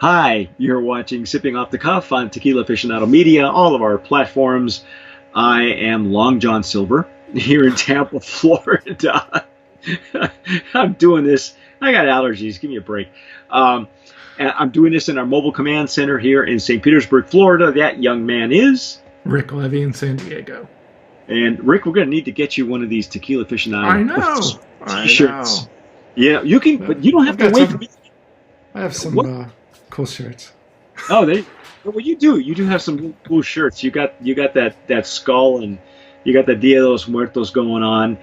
Hi, you're watching Sipping Off the Cuff on Tequila Aficionado Media, all of our platforms. I am Long John Silver here in Tampa, Florida. I'm doing this. I got allergies. Give me a break. Um, and I'm doing this in our mobile command center here in St. Petersburg, Florida. That young man is. Rick Levy in San Diego. And Rick, we're going to need to get you one of these Tequila I Aficionado know. t-shirts. Yeah, you can, but you don't have to wait for me. I have some What? cool shirts. Oh, well, you do. You do have some cool shirts. You got that skull, and you got the Dia de los Muertos going on.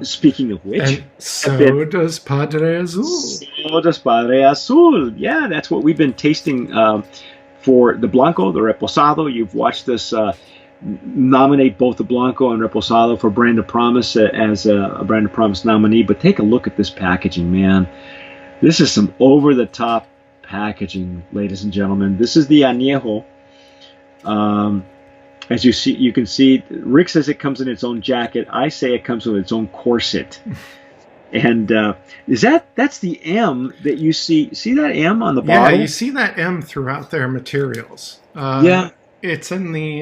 Speaking of which, And so does Padre Azul. so does Padre Azul. Yeah, that's what we've been tasting for the Blanco, the Reposado. You've watched us nominate both the Blanco and Reposado for Brand of Promise as a Brand of Promise nominee. But take a look at this packaging, man. This is some over-the-top packaging, ladies and gentlemen. This is the Anejo. As you can see, Rick says it comes in its own jacket. I say it comes with its own corset. And that's the M that you see? See that M on the Yeah, bottle? you see that M throughout their materials. Yeah, It's in the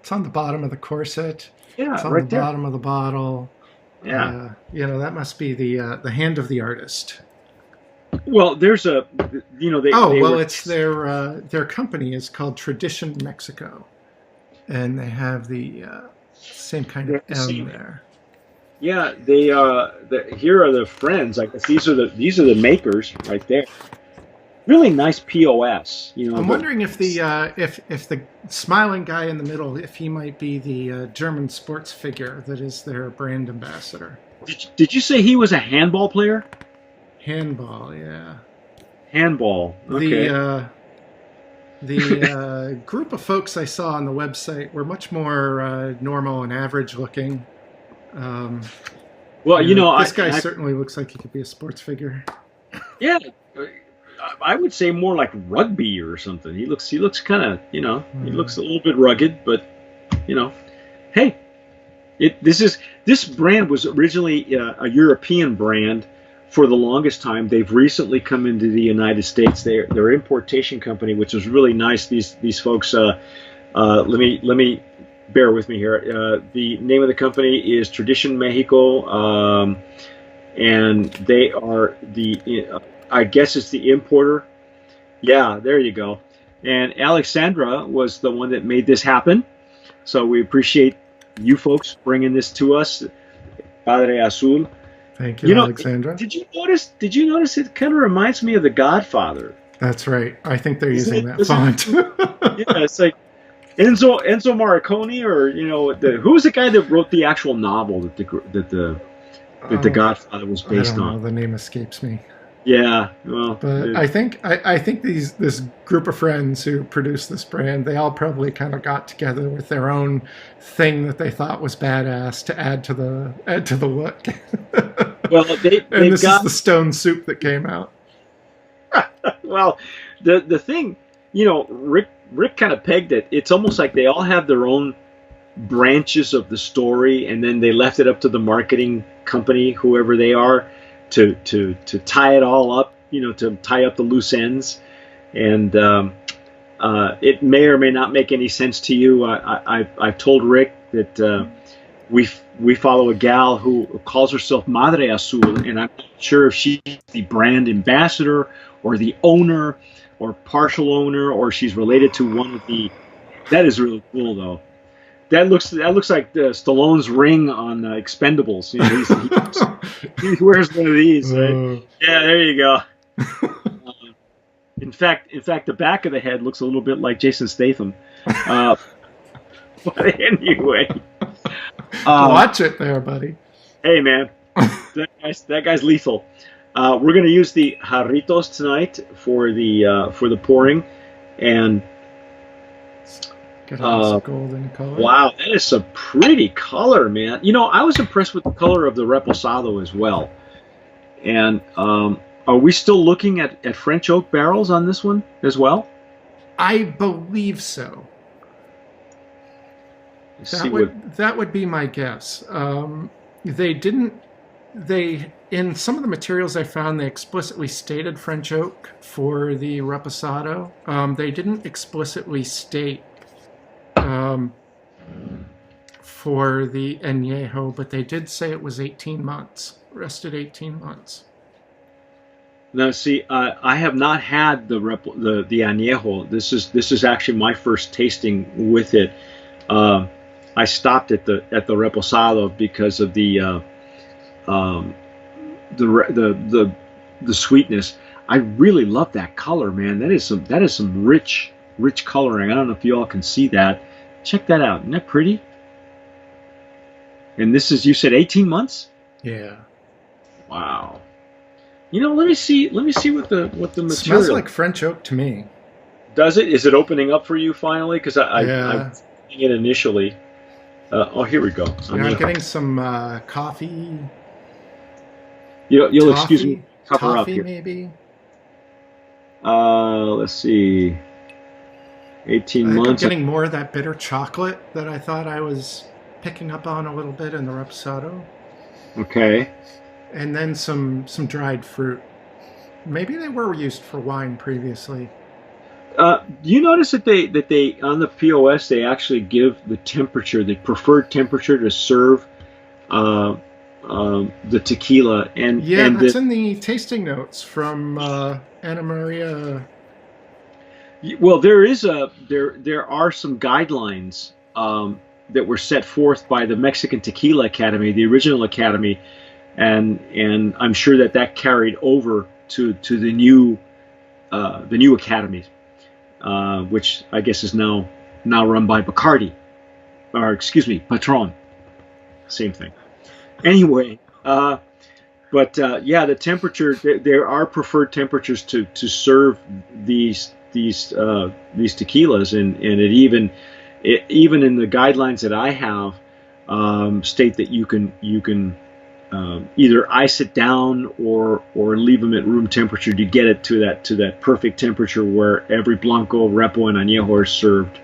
it's on the bottom of the corset. yeah, It's on right the there. bottom of the bottle. Yeah. That must be the hand of the artist. Well, there's a, It's their company is called Tradition Mexico, and they have the same kind of They're the M same. there. Yeah, here are the friends. I guess these are the makers right there. Really nice POS. I'm wondering if the if the smiling guy in the middle, if he might be the German sports figure that is their brand ambassador. Did you say he was a handball player? Handball, yeah. Handball. Okay. The group of folks I saw on the website were much more normal and average looking. Well, This guy certainly looks like he could be a sports figure. yeah, I would say more like rugby or something. He looks kind of, he looks a little bit rugged, but hey, this brand was originally a European brand for the longest time. They've recently come into the United States. They're an importation company, which is really nice. These folks. Let me bear with me here. The name of the company is Tradition Mexico, and they are I guess it's the importer. Yeah, there you go. And Alexandra was the one that made this happen. So we appreciate you folks bringing this to us, Padre Azul. Thank you, Alexandra. Did you notice it kind of reminds me of The Godfather? That's right. I think they're Isn't using it- that isn't font. Yeah, it's like Enzo Morricone, or who was the guy that wrote the actual novel that the Godfather was I based don't know. on? The name escapes me. Yeah, well, But I think this group of friends who produced this brand, they all probably kind of got together with their own thing that they thought was badass to add to the look. well, they've This got is the stone soup that came out. well, the thing, Rick kind of pegged it. It's almost like they all have their own branches of the story, and then they left it up to the marketing company, whoever they are, to tie it all up, to tie up the loose ends. And it may or may not make any sense to you. I've told Rick that we follow a gal who calls herself Madre Azul, and I'm not sure if she's the brand ambassador or the owner or partial owner, or she's related to one of the. That is really cool, though. That looks like Stallone's ring on Expendables. He wears one of these. Right? Yeah, there you go. In fact, the back of the head looks a little bit like Jason Statham. But anyway, Watch it there, buddy. hey man, that guy's lethal. We're going to use the jarritos tonight for the pouring, and Get all this golden color. wow, that is some pretty color, man. I was impressed with the color of the Reposado as well. And are we still looking at French oak barrels on this one as well? I believe so. Let's see what. That would be my guess. They didn't They, in some of the materials I found, they explicitly stated French oak for the Reposado. They didn't explicitly state um, for the Anejo, but they did say it was 18 months, rested 18 months. Now, see, I have not had the añejo. This is actually my first tasting with it. Uh, I stopped at the reposado because of um, the sweetness. I really love that color, man. That is some rich coloring. I don't know if you all can see that. Check that out. Isn't that pretty? And this is, you said 18 months? Yeah. Wow. Let me see. Let me see what the It smells material like French oak to me. does. It is it opening up for you finally? Because I Yeah. was thinking it initially. Oh, here we go. I'm getting some coffee, You'll excuse me. toffee, Cover up toffee here. maybe. Let's see. 18 I think I'm months. getting more of that bitter chocolate that I thought I was picking up on a little bit in the Reposado. Okay. And then some dried fruit. Maybe they were used for wine previously. Do you notice that they on the POS they actually give the temperature, the preferred temperature to serve uh, the tequila Yeah, and that's in the tasting notes from Anna Maria. well, there are some guidelines that were set forth by the Mexican Tequila Academy, the original academy, and I'm sure that carried over to the new academy, which I guess is now run by Bacardi, or excuse me, Patron, same thing. Anyway, yeah, the temperature, there are preferred temperatures to serve these tequilas, and even in the guidelines that I have state that you can either ice it down or leave them at room temperature to get it to that perfect temperature where every blanco, repo, and añejo are served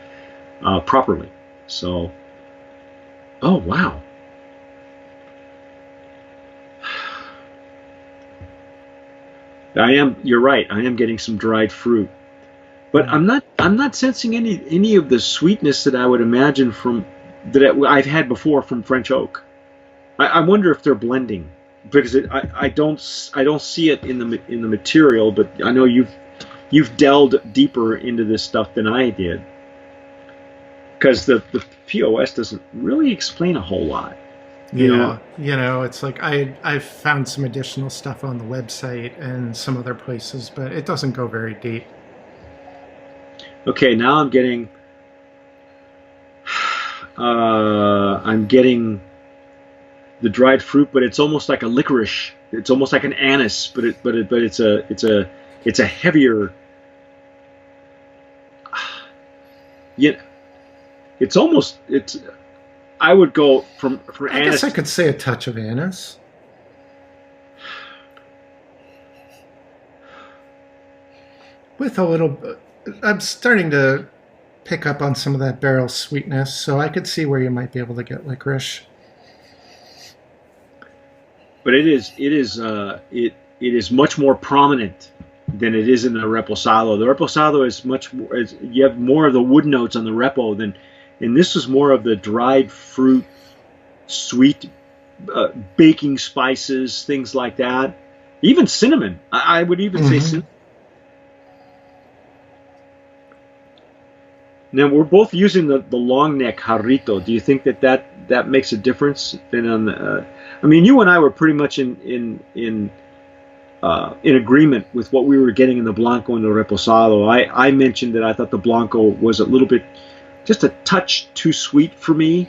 properly. So, oh wow. You're right. I am getting some dried fruit, but I'm not sensing any of the sweetness that I would imagine I've had before from French oak. I wonder if they're blending because I don't see it in the material, but I know you've delved deeper into this stuff than I did, because the POS doesn't really explain a whole lot. Yeah, it's like I've found some additional stuff on the website and some other places, but it doesn't go very deep. Okay, now I'm getting the dried fruit, but it's almost like a licorice. It's almost like an anise, but it's a heavier. Yeah, it's. I would go from I anise. guess I could say a touch of anise. With a little, I'm starting to pick up on some of that barrel sweetness, so I could see where you might be able to get licorice. But it is much more prominent than it is in the reposado. The reposado is much more. You have more of the wood notes on the repo and this is more of the dried fruit, sweet, baking spices, things like that. Even cinnamon. I would even say cinnamon. Now we're both using the long neck jarrito. Do you think that makes a difference? Then on the, I mean, you and I were pretty much in agreement with what we were getting in the blanco and the reposado. I mentioned that I thought the blanco was a little bit, just a touch too sweet for me.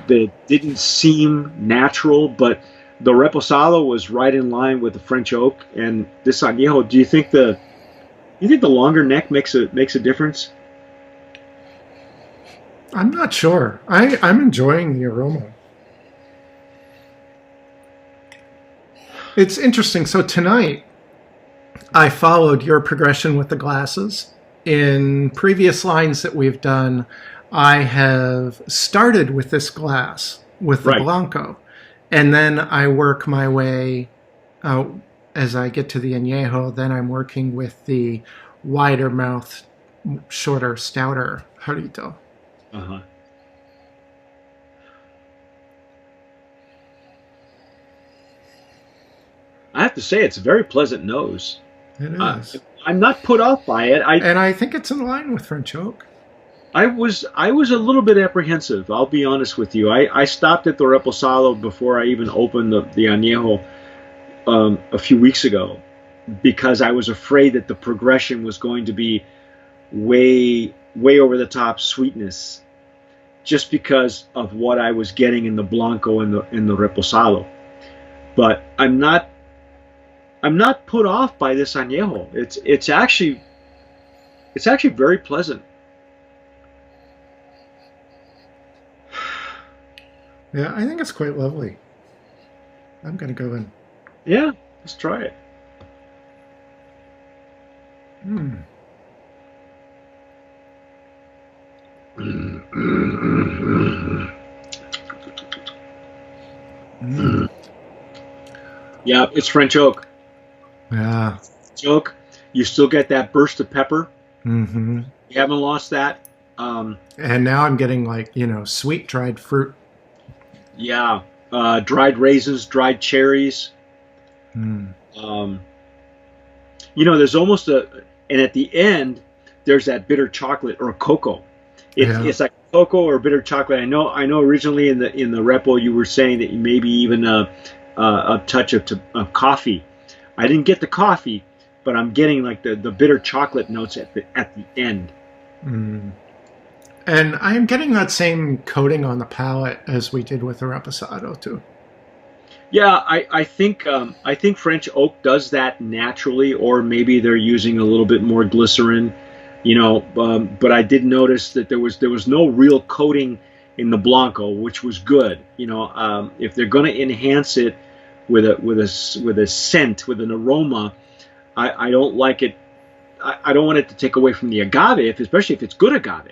That it didn't seem natural, but the reposado was right in line with the French oak and this añejo. Do you think the longer neck makes a difference? I'm not sure. I'm enjoying the aroma. It's interesting. So tonight, I followed your progression with the glasses. In previous lines that we've done, I have started with this glass, with the Right. Blanco. And then I work my way as I get to the Anejo. Then I'm working with the wider mouth, shorter, stouter Jarrito. Uh-huh. I have to say, it's a very pleasant nose. It is. I'm not put off by it. And I think it's in line with French oak. I was a little bit apprehensive. I'll be honest with you. I stopped at the Reposado before I even opened the Anejo a few weeks ago, because I was afraid that the progression was going to be way over the top sweetness, just because of what I was getting in the Blanco and the Reposado. But I'm not put off by this Anejo. It's actually very pleasant. Yeah, I think it's quite lovely. I'm going to go in. Yeah, let's try it. Mm. Mm. Yeah, it's French oak. Yeah. French oak. You still get that burst of pepper. Mm-hmm. You haven't lost that. And now I'm getting sweet dried fruit. Yeah, dried raisins, dried cherries. Mm. There's almost and at the end, there's that bitter chocolate or cocoa. It's like cocoa or bitter chocolate. I know. Originally in the repo, you were saying that maybe even a touch of coffee. I didn't get the coffee, but I'm getting like the bitter chocolate notes at the end. Mm. And I am getting that same coating on the palate as we did with the Reposado too. Yeah, I think French oak does that naturally, or maybe they're using a little bit more glycerin, But I did notice that there was no real coating in the Blanco, which was good. If they're going to enhance it with a scent, with an aroma, I don't like it. I don't want it to take away from the agave, especially if it's good agave.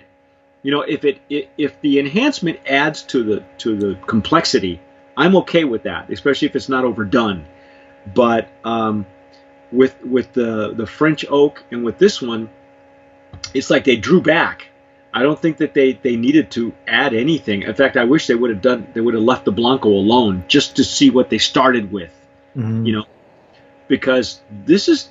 If the enhancement adds to the complexity, I'm okay with that, especially if it's not overdone. But with the French oak and with this one, it's like they drew back. I don't think that they needed to add anything. In fact, I wish they would have left the Blanco alone just to see what they started with. Mm-hmm. Because this is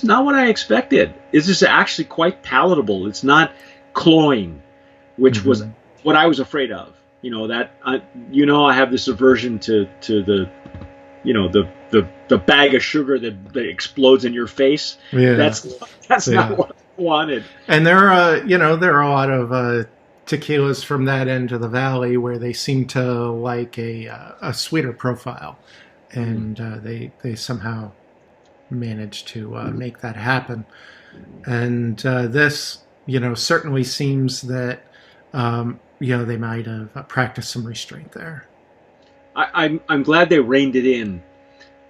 not what I expected. This is actually quite palatable. It's not cloying, which was what I was afraid of. I have this aversion to the bag of sugar that explodes in your face. Yeah. That's not what I wanted. And there are a lot of tequilas from that end of the valley where they seem to like a sweeter profile, and they somehow managed to make that happen. And this certainly seems that they might have practiced some restraint there. I'm glad they reined it in,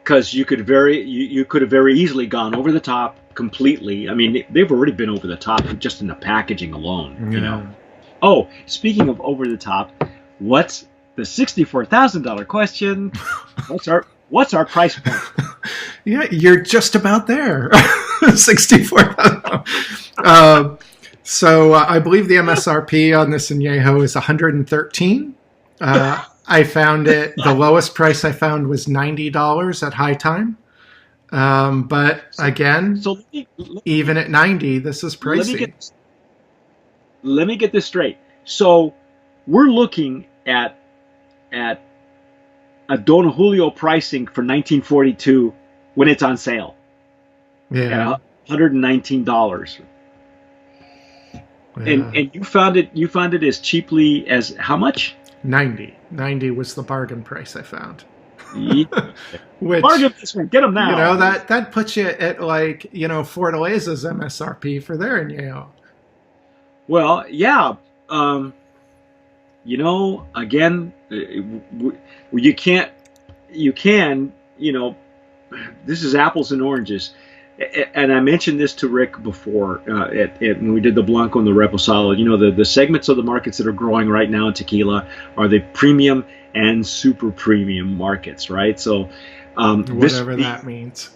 because you could have very easily gone over the top completely. I mean, they've already been over the top just in the packaging alone. Oh, speaking of over the top, what's the $64,000 question? What's our price point? Yeah, you're just about there. 64,000. So I believe the MSRP on this Anejo is $113. I found it. The lowest price I found was $90 at High Time. But again, even at $90, this is pricey. Let me get this straight. So we're looking at a Don Julio pricing for 1942 when it's on sale. Yeah, at $119. Yeah. And you found it as cheaply as how much? 90 was the bargain price I found. Which, bargain this one, get them now. That puts you at Fortaleza's MSRP for their Anejo. Well, yeah. Again, you can. This is apples and oranges. and I mentioned this to Rick before when we did the Blanco and the Reposado. The segments of the markets that are growing right now in tequila are the premium and super premium markets, right? So whatever that means.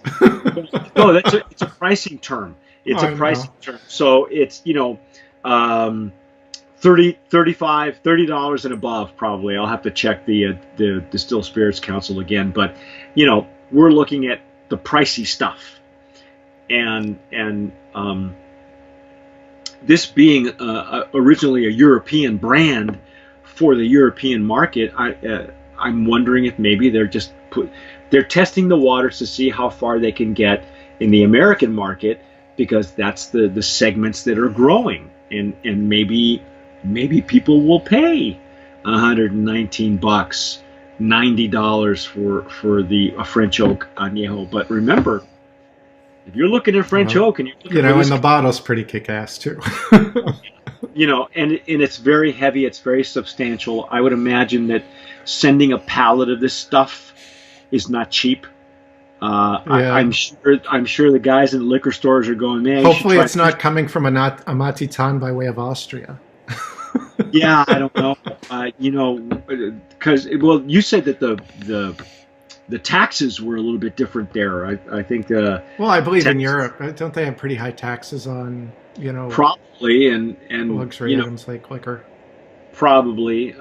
No, it's a pricing term. It's a pricing term. So it's $30 and above probably. I'll have to check the Distilled Spirits Council again, but we're looking at the pricey stuff. And this being originally a European brand for the European market, I'm wondering if maybe they're testing the waters to see how far they can get in the American market, because that's the segments that are growing, and maybe people will pay $119, $90 for a French oak añejo. But remember, if you're looking at French oak and and the bottle's pretty kick-ass too. And it's very heavy, it's very substantial. I would imagine that sending a pallet of this stuff is not cheap. I'm sure the guys in the liquor stores are going, man. Hopefully, it's not coming from a Matitan by way of Austria. Yeah, I don't know. Because you said that the taxes were a little bit different there. I think. Well, I believe in Europe, don't they have pretty high taxes on probably and luxury items like liquor? Probably.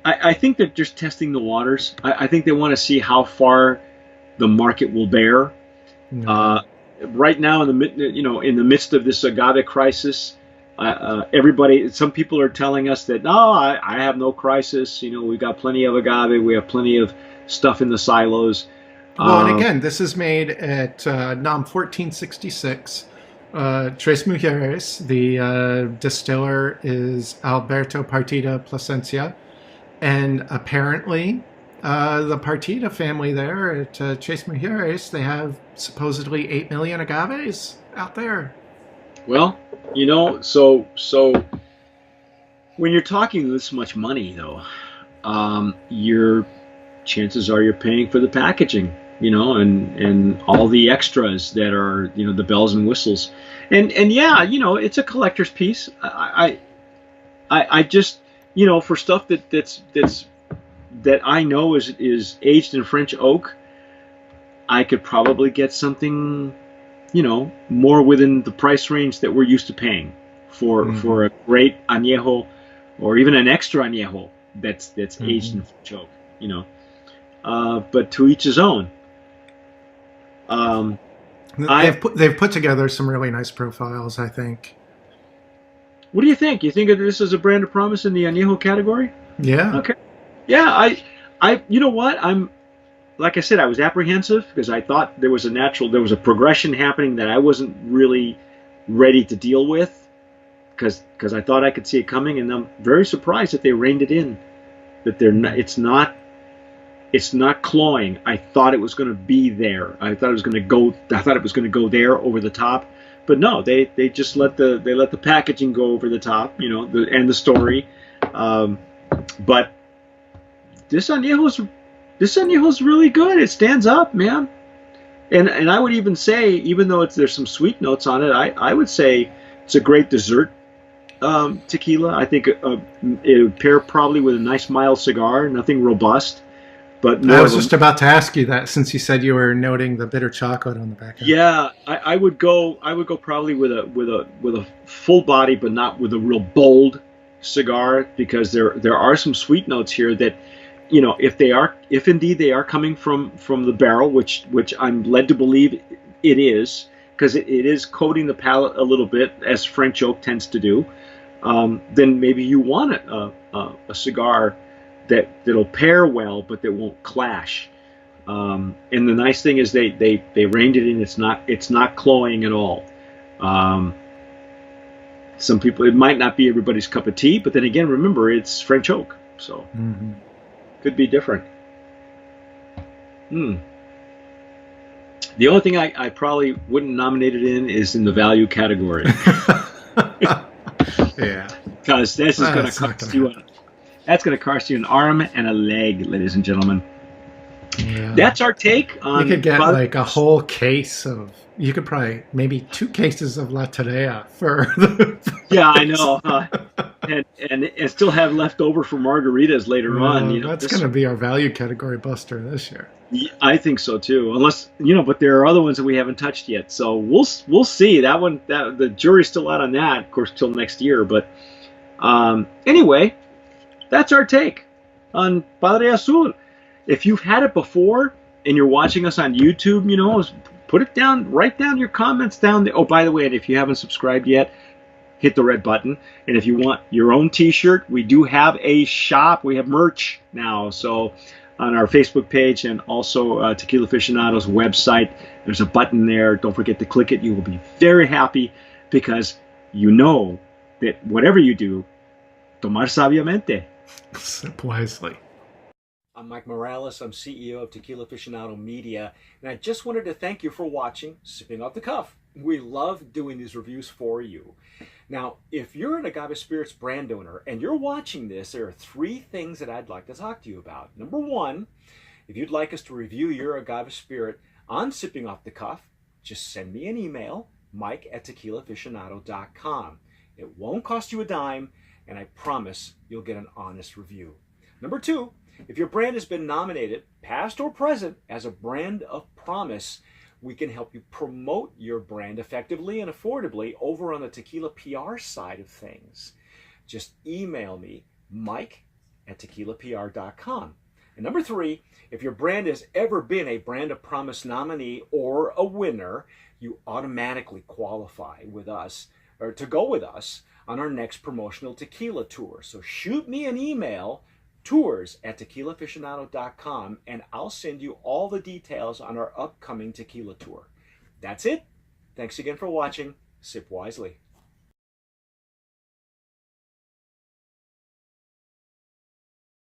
I think they're just testing the waters. I think they want to see how far the market will bear. Right now, in the midst of this agave crisis, some people are telling us that no, I have no crisis. We've got plenty of agave. We have plenty of stuff in the silos. Well, and again, this is made at NOM 1466. Tres Mujeres. The distiller is Alberto Partida Plasencia. And apparently, the Partida family there at Tres Mujeres, they have supposedly 8 million agaves out there. Well, so when you're talking this much money, though, your chances are you're paying for the packaging, and all the extras that are, the bells and whistles, and yeah, it's a collector's piece. I just, for stuff that I know is aged in French oak, I could probably get something, more within the price range that we're used to paying for a great añejo, or even an extra añejo that's aged in French oak, but to each his own. They've put together some really nice profiles, I think. What do you think? You think of this as a brand of promise in the añejo category? Yeah. Okay. Yeah, I you know what? Like I said, I was apprehensive because I thought there was a progression happening that I wasn't really ready to deal with, because I thought I could see it coming, and I'm very surprised that they reined it in. That it's not cloying. I thought it was going to be there. I thought it was going to go there over the top. But no, they just let the packaging go over the top, and the story. But this añejo's really good. It stands up, man. And I would even say, even though there's some sweet notes on it, I would say it's a great dessert tequila. I think it would pair probably with a nice mild cigar, nothing robust. But I was just about to ask you that, since you said you were noting the bitter chocolate on the back end. Yeah, I would go probably with a full body, but not with a real bold cigar, because there are some sweet notes here that, if indeed they are coming from the barrel, which I'm led to believe it is, because it is coating the palate a little bit, as French oak tends to do, then maybe you want a cigar that'll pair well, but that won't clash. And the nice thing is they reined it in. It's not cloying at all. Some people, it might not be everybody's cup of tea, but then again, remember, it's French oak, so could be different. The only thing I probably wouldn't nominate it in is in the value category. Yeah, because this is going to cost you. That's going to cost you an arm and a leg, ladies and gentlemen. Yeah. That's our take on. You could get like a whole case of. You could probably maybe 2 cases of La Tarea for the. Yeah, I know. And still have left over for margaritas later on. You know, That's going to be our value category buster this year. I think so too. Unless but there are other ones that we haven't touched yet. So we'll see. That one, the jury's still out on that, of course, till next year. But anyway, that's our take on Padre Azul. If you've had it before and you're watching us on YouTube, put it down. Write down your comments down there. Oh, by the way, and if you haven't subscribed yet, hit the red button. And if you want your own t-shirt, we do have a shop. We have merch now. So on our Facebook page and also Tequila Aficionado's website, there's a button there. Don't forget to click it. You will be very happy because you know that whatever you do, tomar sabiamente. Sip wisely. I'm Mike Morales. I'm CEO of Tequila Aficionado Media, and I just wanted to thank you for watching Sipping Off the Cuff. We love doing these reviews for you. Now, if you're an Agave Spirits brand owner and you're watching this, there are 3 things that I'd like to talk to you about. Number 1, if you'd like us to review your Agave Spirit on Sipping Off the Cuff, just send me an email, mike@tequilaaficionado.com. It won't cost you a dime, and I promise you'll get an honest review. Number 2, if your brand has been nominated, past or present, as a brand of promise, we can help you promote your brand effectively and affordably over on the tequila PR side of things. Just email me, mike@tequilapr.com. And number 3, if your brand has ever been a Brand of Promise nominee or a winner, you automatically qualify with us, or to go with us on our next promotional tequila tour. So shoot me an email, tours@tequilaaficionado.com, and I'll send you all the details on our upcoming tequila tour. That's it. Thanks again for watching. Sip wisely.